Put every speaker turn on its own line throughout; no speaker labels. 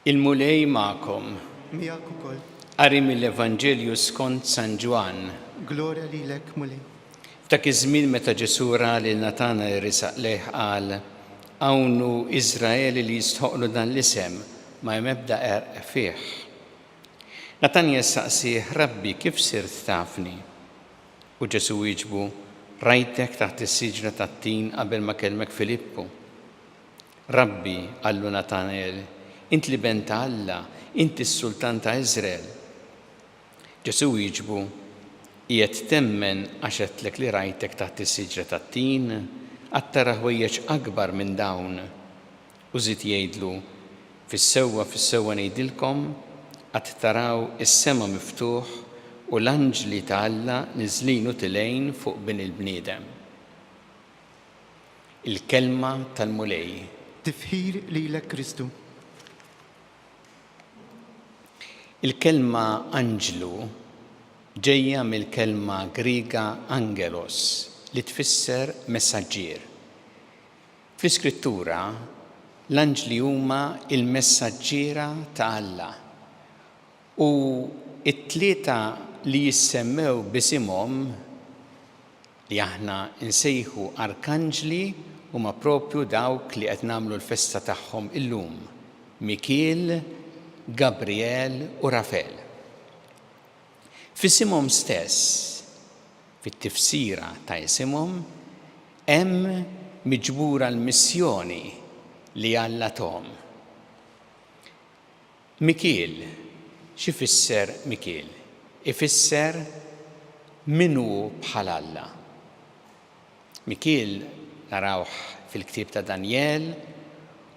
Il-mulej ma'kom.
Miegħek ukoll.
Qari mill-Evanġelju skont San Ġwan.
Glorja lilek mulej.
F'dak iż-żmien meta Ġesu ra lil Natanael risaq lejh qal: hawn Iżraeli li jistħoqlu dan l-isem ma hemm ebda għerq fih. Natanael saqsih: Rabbi, kif sirt tafni? U Ġesu wieġbu: rajtek taħt is-siġra tat-tin qabel ma kellmek Filippu. Rabbi, qallu Natanael, int li bent Alla, inti s-Sultan ta' Iżrael. Ġesu wieġbu: qiegħed temmen għax għedtlek li rajtek taħt is-siġra tat-tin, qatt tara ħwejjeġ akbar minn dawn. U żied jgħidlu: fis-sewwa ngħidilkom, qatt taraw is-sema miftuħ u l-anġli ta' Alla niżlin u tilgħin fuq bin il-bniedem. Il-kelma tal-mulej.
Tifħir lilek Kristu.
Il-kelma anġlu ġejja mill-kelma Griega angelos li tfisser messaġġier. Fl-Iskrittura l-anġli huma il-messaġġiera ta' Alla u it-tlieta li jissemmew b'isimhom li aħna nsejħu arkanġli huma propju dawk li qed nagħmlu l-festa tagħhom illum: Mikiel, Gabriel u Rafel. F'isimhom stess, fit-tifsira ta' isimhom, hemm miġbura l-missjoni li Alla tom. Mikiel, xi fisser Mikiel? Ifisser minu bħal Alla. Mikiel narawh fil-ktieb ta' Danjel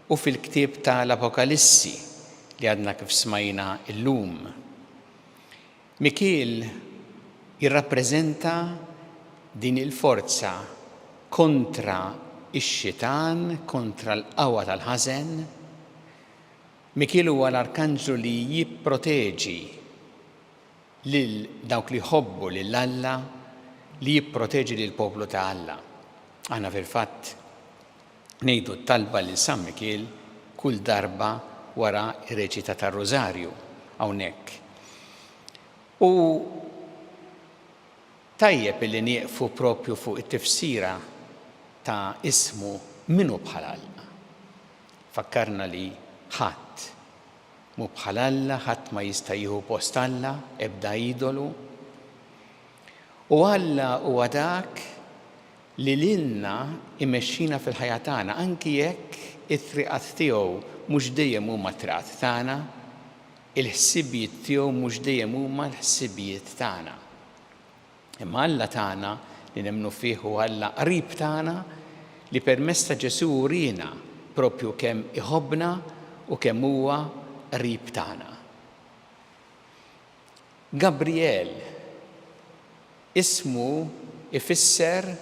u fil-ktieb ta' l-Apokalissi li għadna kif smajna illum. Mikiel jirrappreżenta din il-forza kontra ix-xitan, kontra l-qawwa tal-ħażen. Mikiel huwa l-arkanġlu li jipproteġi lil dawk li jħobbu lil Alla, li jipproteġi lil poplu ta' Alla. Aħna fil-fatt ngħidu talba lil San Mikiel kull darba wara ir-reċita tar-Rożarju hawnhekk. U tajjeb li nieqfu propju fuq it-tifsira ta' ismu minu bħal Alla. Fakkarna li ħadd mu bħal Alla, ħadd ma jista' jieħu post Alla, ebda idolu. U Alla huwa dak li lilna imexxina fil-ħajja tagħna anki jekk it-triqat tiegħu mhux dejjem huma t-triqat tagħna, il-ħsibijiet tiegħu mhux dejjem huma l-ħsibijiet tagħna. Imma Alla tagħna li nemmnu fih u Alla qrib tagħna li permezz ta' Ġesu urina propju kemm iħobbna u kemm huwa qrib tagħna. Gabriel ismu ifisser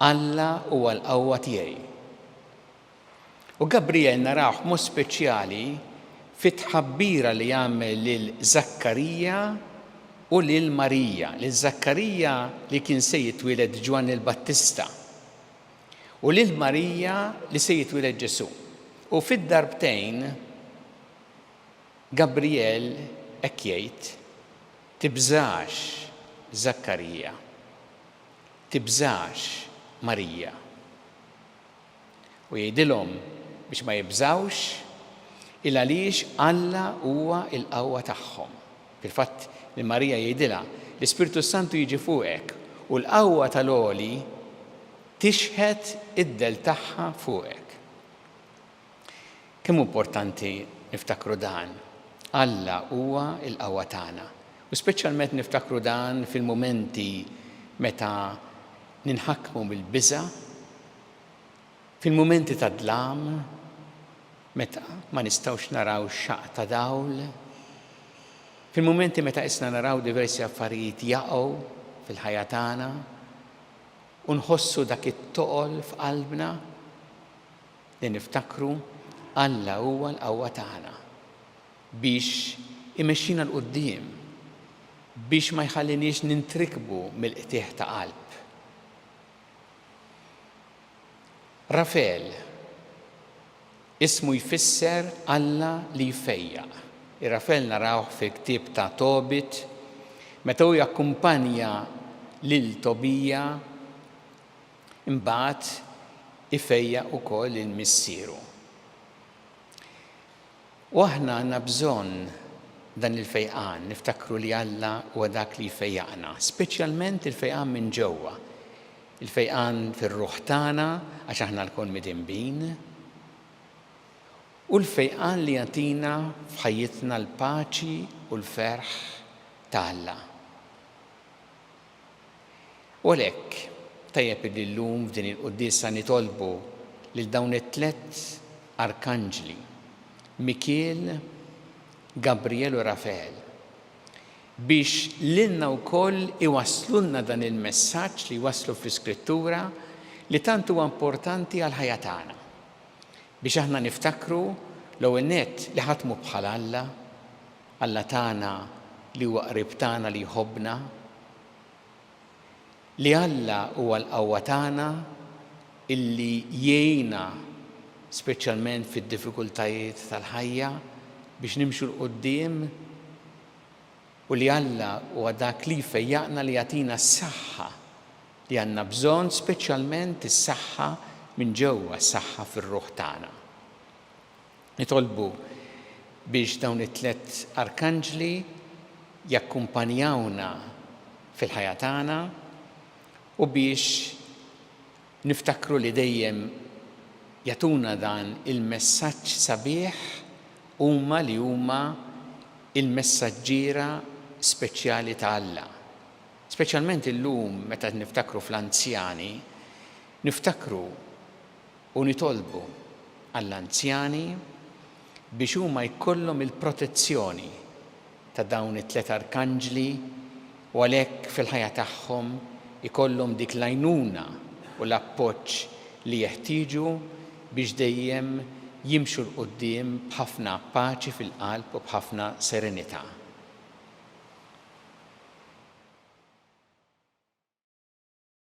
Alla huwa l-qawwa tiegħi. U Gabriel narawh mod speċjali fit-tħabbira li jagħmel lil Zakkarija u lil Marija. Lil Zakkarija li kien se jitwiled Ġwan il-Battista u lil Marija li se jitwiled Ġesu. U fid-darbtejn Gabriel hekk jgħid: tibżax Zakkarija, tibżax Marija. U jgħidilhom biex ma jibżawx il għaliex Alla huwa l-qawwa tagħhom. Fil-fatt li Marija jgħidilha l-Ispiritu Santu jiġi fuqek u l-qawwa tal-għoli tixħed id-del tagħha fuqek. Kemm importanti niftakru dan. Alla huwa l-qawwa tagħna. U speċjalment niftakru dan fil-mumenti meta ninħakkmu bil-biża', fil-mumenti ta' dlam, meta ma nistgħux naraw xaq ta' dawl, fil-mumenti meta isna naraw diversi affarijiet jaqgħu fil-ħajja tagħna u nħossu dak it-toqol f'qalbna li niftakru Alla huwa l-qawwa tagħna biex imexxina l-qudiem, biex ma jħallinix nintrikbu mill-qtieħ ta' qalb. Rafel Ismu jfisser Alla li jfejjaq. Ir-Rafel narawh fil-ktieb ta' Tobit, meta hu jakkumpanja lil Tobija imbagħad ifejjaq ukoll il-missieru. U aħna għandna bżonn dan il-fejqan, niftakru li Alla huwa dak li jfejjaqna, speċjalment il-fejqan minn ġewwa. Il-fejqan fir-ruħ tagħna għax aħna lkoll midinbin, u l-fejqan li jagħtina f'ħajjitna l-paċi u l-ferħ ta' Alla. U għalhekk tajjeb li llum f'din il-quddiesa nitolbu lil dawn it-tliet arkanġli, Mikiel, Gabriel u Rafael, biex lilna wkoll iwasslulna dan il-messaġġ li waslu fl-Iskrittura li tant huwa importanti għal ħajja tagħna. Biex aħna niftakru l-ewwel nett li ħatmu bħal Alla tagħna li huwa qrib tagħna li jħobbna, li Alla huwa l-qawwa tagħna illi jgħinna speċjalment fid-diffikultajiet tal-ħajja biex nimxu l-qudiem, u li Alla huwa dak li jfejjaqna li jagħtina s-saħħa li għandna bżonn, speċjalment is-saħħa minn ġewwa, s-saħħa fir-ruħ tagħna. Nitolbu biex dawn it-tliet arkanġli jakkumpanjawna fil-ħajja tagħna u biex niftakru li dejjem jagħtuna dan il-messaġġ sabiħ huma li huma il-messaġġiera speċjali ta' Alla. Speċjalment illum meta niftakru fl-anzjani, niftakru u nitolbu għall-anzjani biex huma jkollhom il-protezzjoni ta' dawn it-tliet arkanġli u għalhekk fil-ħajja tagħhom ikollhom dik l-għajnuna u l-appoġġ li jeħtieġu biex dejjem jimxu l-qudiem b'ħafna paċi fil-qalb u b'ħafna serenità.